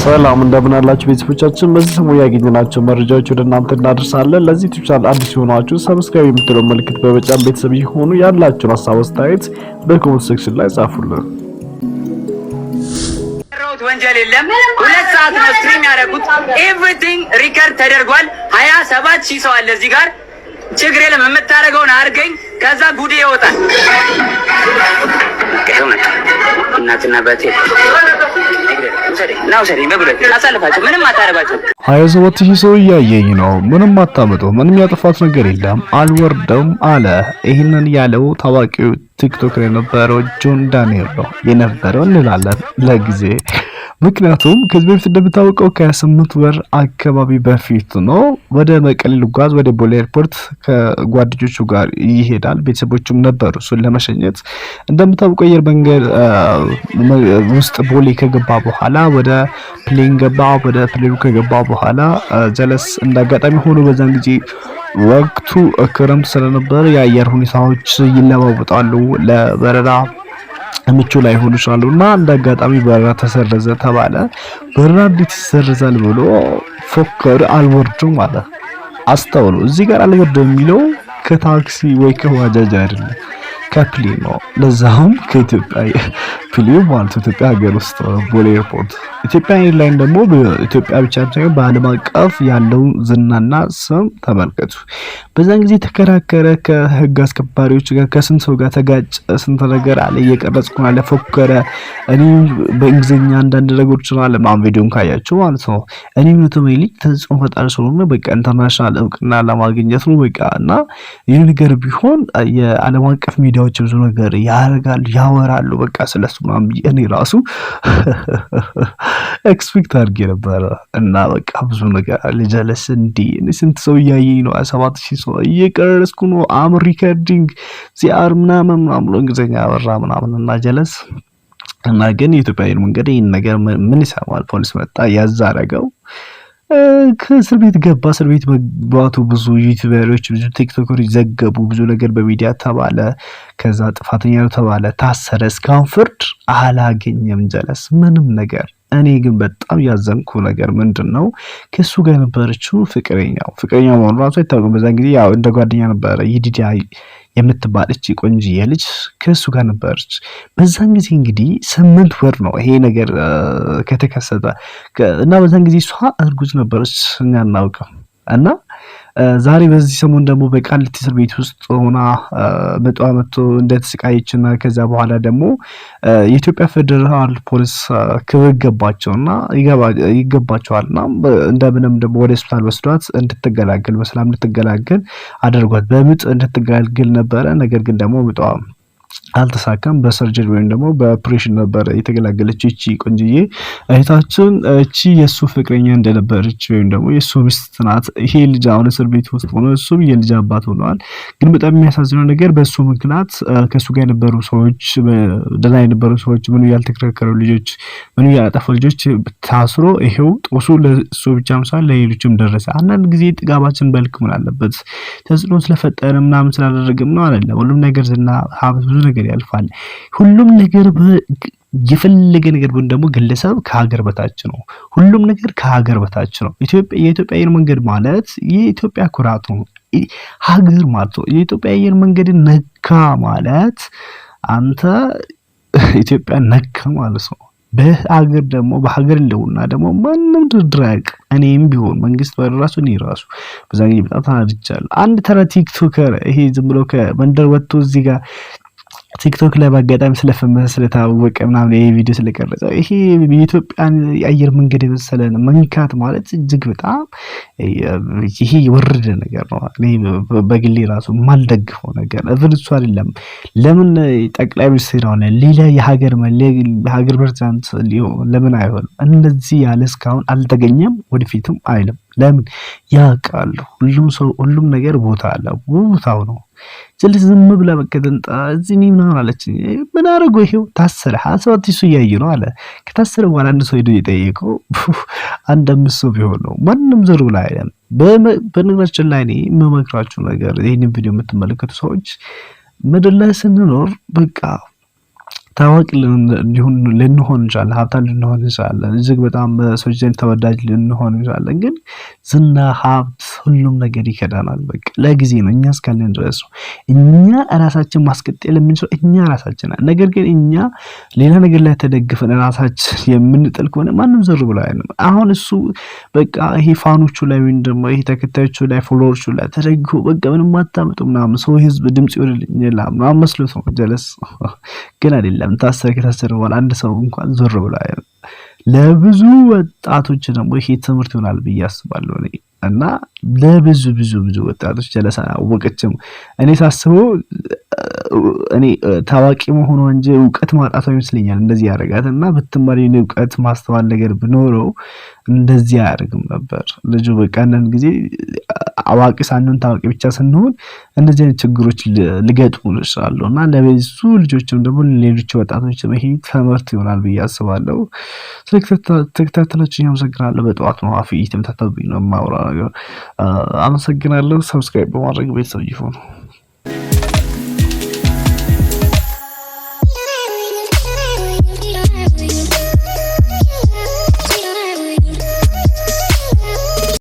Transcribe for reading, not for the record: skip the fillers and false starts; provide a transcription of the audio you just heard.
ሰላም እንደምን አላችሁ ቤተሰቦቻችን። በዚህ ሰሞን ያገኘናቸው መረጃዎች ወደ እናንተ እናደርሳለን። ለዚህ ዩቲዩብ ቻናል አዲስ የሆናችሁ ሰብስክራይብ የምትለው ምልክት በመጫን ቤተሰብ ይሁኑ። ያላችሁን ሀሳብ አስተያየት በኮሜንት ሴክሽን ላይ ጻፉልን። ወንጀል የለም። 2 ሰዓት ነው ስትሪም ያደረጉት። ኤቭሪቲንግ ሪከርድ ተደርጓል። 27000 ሰው አለ እዚህ ጋር። ችግር የለም የምታደርገውን አድርገኝ፣ ከዛ ጉዴ ይወጣል። እናትና ባቴ ነው ሰሪ በብለ አሳልፋቸው ምንም አታረጋቸው። 27000 ሰው እያየኝ ነው። ምንም አታመጣው። ምንም ያጠፋት ነገር የለም። አልወርደም አለ። ይሄንን ያለው ታዋቂው ቲክቶከር የነበረው ጆን ዳንኤል ነው የነበረው እንላለን ለጊዜ። ምክንያቱም ከዚህ በፊት እንደምታውቀው ከ8 ወር አካባቢ በፊት ነው ወደ መቀሌ ልጓዝ ወደ ቦሌ ኤርፖርት ከጓደኞቹ ጋር ይሄዳል። ቤተሰቦቹም ነበሩ እሱን ለመሸኘት። እንደምታውቀው አየር መንገድ ውስጥ ቦሌ ከገባ በኋላ ወደ ፕሌን ገባ። ወደ ፕሌኑ ከገባ በኋላ ጀለስ እንዳጋጣሚ ሆኖ በዛን ጊዜ ወቅቱ ክረምት ስለነበረ የአየር ሁኔታዎች ይለዋወጣሉ፣ ለበረራ ምቹ ላይ ሆኖ ይችላሉና እንዳጋጣሚ በረራ ተሰረዘ ተባለ። በረራ እንዴት ይሰረዛል ብሎ ፎከረ። አልወርድም አለ። አስተውሉ፣ እዚህ ጋር አልወርድም የሚለው ከታክሲ ወይ ከዋጃጅ አይደለም፣ ከፕሌን ነው። ለዛውም ከኢትዮጵያ ፕሌን ማለት ኢትዮጵያ ሀገር ውስጥ ቦሌ ኤርፖርት። ኢትዮጵያ ኤርላይን ደግሞ በኢትዮጵያ ብቻ ሳይሆን በዓለም አቀፍ ያለው ዝናና ስም ተመልከቱ። በዛን ጊዜ ተከራከረ ከህግ አስከባሪዎች ጋር፣ ከስንት ሰው ጋር ተጋጨ። ስንት ነገር አለ፣ እየቀረጽኩ አለ፣ ፎከረ። እኔ በእንግሊዝኛ አንዳንድ ነገሮች አለ ማን ቪዲዮን ካያችሁ ማለት ነው። እኔ ልጅ ተጽዕኖ ፈጣሪ ስለሆነ በቃ ኢንተርናሽናል እውቅና ለማግኘት ነው በቃ። እና ይህ ነገር ቢሆን የዓለም አቀፍ ሚዲያዎች ብዙ ነገር ያደርጋሉ፣ ያወራሉ በቃ ስለሱ ምናምን። እኔ ራሱ ኤክስፔክት አድርጌ ነበር እና በቃ ብዙ ነገር ለጀለስ እንዲ ስንት ሰው እያየኝ ነው። 7000 ሰው እየቀረስኩ ነው። አም ሪከርዲንግ ዚአር ምናምን እንግሊዝኛ አወራ ምናምን እና ጀለስ እና ግን የኢትዮጵያ አየር መንገድ ይሄን ነገር ምን ይሰማል? ፖሊስ መጣ ያዛረገው። ከእስር ቤት ገባ። እስር ቤት መግባቱ ብዙ ዩቲዩበሮች ብዙ ቲክቶከሮች ዘገቡ። ብዙ ነገር በሚዲያ ተባለ። ከዛ ጥፋተኛ ነው ተባለ፣ ታሰረ። እስካሁን ፍርድ አላገኘም ጀለስ ምንም ነገር። እኔ ግን በጣም ያዘንኩ ነገር ምንድነው ከሱ ጋር ነበረችው ፍቅረኛው መሆኑ ራሱ አይታወቅም። በዛን ጊዜ ያው እንደ ጓደኛ ነበረ። ይዲዲያ የምትባል እቺ ቆንጆዬ ልጅ ከሱ ጋር ነበረች። በዛን ጊዜ እንግዲህ 8 ወር ነው ይሄ ነገር ከተከሰተ እና በዛን ጊዜ እሷ እርጉዝ ነበረች፣ እኛ እናውቀው እና ዛሬ በዚህ ሰሞን ደግሞ በቃሊቲ እስር ቤት ውስጥ ሆና በጧ መጥቶ እንደተሰቃየችና ከዛ በኋላ ደግሞ የኢትዮጵያ ፌደራል ፖሊስ ክብር ገባቸውና ይገባቸዋልና እንደምንም ደግሞ ወደ ሆስፒታል ወስዷት እንድትገላገል በሰላም እንድትገላገል አድርጓት። በምጥ እንድትገላገል ነበረ። ነገር ግን ደግሞ ምጧ አልተሳካም። በሰርጀሪ ወይም ደግሞ በኦፕሬሽን ነበር የተገላገለች እቺ ቆንጆዬ እህታችን። እቺ የሱ ፍቅረኛ እንደነበረች ወይም ደግሞ የሱ ሚስት ናት። ይሄ ልጅ አሁን እስር ቤት ውስጥ ሆኖ እሱም የልጅ አባት ሆነዋል። ግን በጣም የሚያሳዝነው ነገር በሱ ምክንያት ከሱ ጋር የነበሩ ሰዎች ደህና የነበሩ ሰዎች ምን ያልተከራከሩ ልጆች ምን ያጠፉ ልጆች ታስሮ ይሄው ጦሱ ለሱ ብቻም ሳይሆን ለሌሎችም ደረሰ። አንዳንድ ጊዜ ጥጋባችን በልክ ምን አለበት ተጽዕኖ ስለፈጠረ ምናምን ስላደረገም ነው አይደለም። ሁሉም ነገር ዝና ሀብት ብዙ ነገር ያልፋል። ሁሉም ነገር የፈለገ ነገር ግን ደግሞ ግለሰብ ከሀገር በታች ነው። ሁሉም ነገር ከሀገር በታች ነው። የኢትዮጵያ አየር መንገድ ማለት የኢትዮጵያ ኩራት ነው። ሀገር ማለት ነው። የኢትዮጵያ አየር መንገድ ነካ ማለት አንተ ኢትዮጵያ ነካ ማለት ነው። በሀገር ደግሞ በሀገር ለውና ደግሞ ማንም ድርድራቅ እኔም ቢሆን መንግስት በራሱ ነው ራሱ በዛኝ በጣም ታድቻለሁ። አንድ ተራ ቲክቶከር ይሄ ዝም ብሎ ከመንደር ወጥቶ እዚህ ጋር ቲክቶክ ላይ ባጋጣሚ ስለፈመሰ ስለታወቀ ምናምን ይሄ ቪዲዮ ስለቀረጸ ይሄ የኢትዮጵያን የአየር መንገድ የመሰለን መንካት ማለት እጅግ በጣም ይሄ የወረደ ነገር ነው። እኔ በግሌ ራሱ ማልደግፈው ነገር እሱ አይደለም። ለምን ጠቅላይ ሚኒስትር ሆነ ሌላ የሀገር ፕሬዝዳንት ለምን አይሆንም? እንደዚህ ያለ እስካሁን አልተገኘም፣ ወደፊትም አይልም። ለምን ያውቃሉ? ሁሉም ነገር ቦታ አለው፣ ቦታው ነው። ስለዚህ ዝም ብላ መከተንጣ እዚህ ምናምን አለች። ምን አደረገው? ይሄው ታሰረ። 27 ሰው እያየ ነው አለ። ከታሰረ በኋላ አንድ ሰው ሄዶ የጠየቀው አንድ 5 ሰው ቢሆን ነው። ማንም ዘሩ ላይ አይደለም። በነገራችን ላይ እኔ የምመክራችሁ ነገር ይሄንን ቪዲዮ የምትመለከቱ ሰዎች ምድር ላይ ስንኖር በቃ ታዋቂ ልንሆን እንችላለን፣ ሀብታም ልንሆን እንችላለን፣ እጅግ በጣም በሰዎች ዘንድ ተወዳጅ ልንሆን እንችላለን። ግን ዝና፣ ሀብት፣ ሁሉም ነገር ይከዳናል። በቃ ለጊዜ ነው፣ እኛ እስካለን ድረስ ነው። እኛ ራሳችን ማስቀጠል የምንችለው እኛ ራሳችን። ነገር ግን እኛ ሌላ ነገር ላይ ተደግፈን ራሳችን የምንጥል ከሆነ ማንም ዘር ብሎ አይደለም። አሁን እሱ በቃ ይሄ ፋኖቹ ላይ ወይም ደግሞ ይሄ ተከታዮቹ ላይ ፎሎወርቹ ላይ ተደግፎ በቃ ምንም አታመጡ ምናምን ሰው ህዝብ ድምጽ ይወርልኝ ይላል ምናምን መስሎት ነው ጀለስ። ግን አይደለም። ከታሰረ በኋላ አንድ ሰው እንኳን ዞር ብሎ አይደለም። ለብዙ ወጣቶች ደግሞ ይሄ ትምህርት ይሆናል ብዬ አስባለሁ እኔ እና ለብዙ ወጣቶች ጀለስ አወቀችም። እኔ ሳስበው እኔ ታዋቂ መሆኑ እንጂ እውቀት ማጣቷ ይመስለኛል እንደዚህ ያደርጋት እና ብትማሪ እውቀት ማስተዋል ነገር ብኖረው እንደዚህ አያደርግም ነበር ልጁ። በቃ አንዳንድ ጊዜ አዋቂ ሳንሆን ታዋቂ ብቻ ስንሆን እንደዚህ አይነት ችግሮች ሊገጥሙን ይችላሉ እና ለብዙ ልጆችም ደግሞ ሌሎች ወጣቶች ይሄ ትምህርት ይሆናል ብዬ አስባለሁ። ስለተከታተላችሁኝ አመሰግናለሁ። በጠዋት ነው አፍ እየተመታተብኝ ነው የማወራው ነገር። አመሰግናለሁ። ሰብስክራይብ በማድረግ ቤተሰብ ይሁኑ።